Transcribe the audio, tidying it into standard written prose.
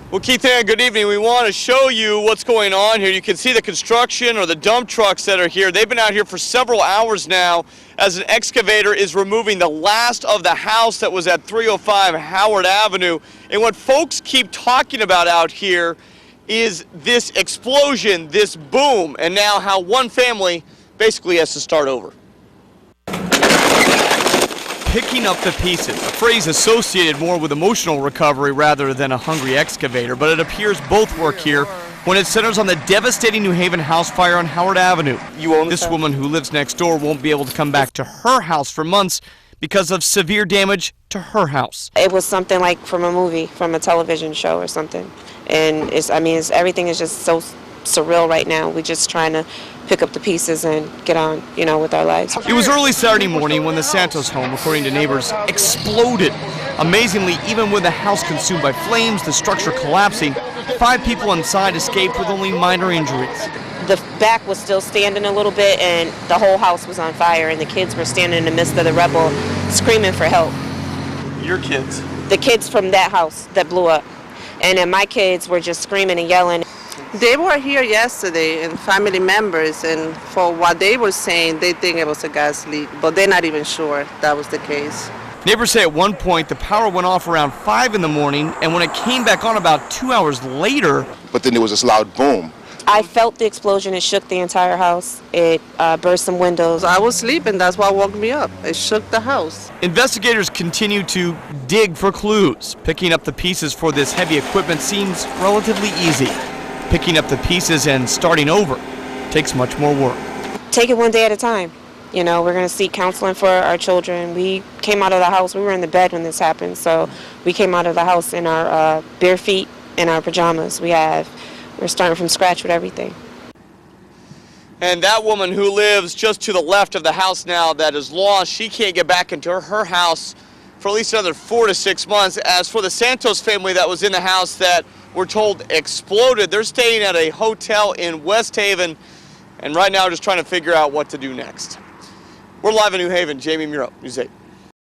Well, Keith, good evening. We want to show you what's going on here. You can see the construction or the dump trucks that are here. They've been out here for several hours now as an excavator is removing the last of the house that was at 305 Howard Avenue. And what folks keep talking about out here is this explosion, this boom, and now how one family basically has to start over. Picking up the pieces, a phrase associated more with emotional recovery rather than a hungry excavator, but it appears both work here when it centers on the devastating New Haven house fire on Howard Avenue. This woman who lives next door won't be able to come back to her house for months because of severe damage to her house. It was something like from a movie, from a television show or something. And everything is just so surreal right now. We're just trying to pick up the pieces and get on, with our lives. It was early Saturday morning when the Santos home, according to neighbors, exploded. Amazingly, even with the house consumed by flames, the structure collapsing, 5 people inside escaped with only minor injuries. The back was still standing a little bit and the whole house was on fire and the kids were standing in the midst of the rubble screaming for help. Your kids? The kids from that house that blew up. And then my kids were just screaming and yelling. They were here yesterday, and family members, and for what they were saying, they think it was a gas leak, but they're not even sure that was the case. Neighbors say at one point the power went off around 5 in the morning, and when it came back on about 2 hours later... But then there was this loud boom. I felt the explosion. It shook the entire house. It burst some windows. I was sleeping. That's what woke me up. It shook the house. Investigators continue to dig for clues. Picking up the pieces for this heavy equipment seems relatively easy. Picking up the pieces and starting over takes much more work. Take it one day at a time. We're going to seek counseling for our children. We came out of the house. We were in the bed when this happened, so we came out of the house in our bare feet and our pajamas. We're starting from scratch with everything. And that woman who lives just to the left of the house now that is lost, she can't get back into her house for at least another 4 to 6 months. As for the Santos family that was in the house that we're told exploded, they're staying at a hotel in West Haven and right now just trying to figure out what to do next. We're live in New Haven. Jamie Muro, News 8.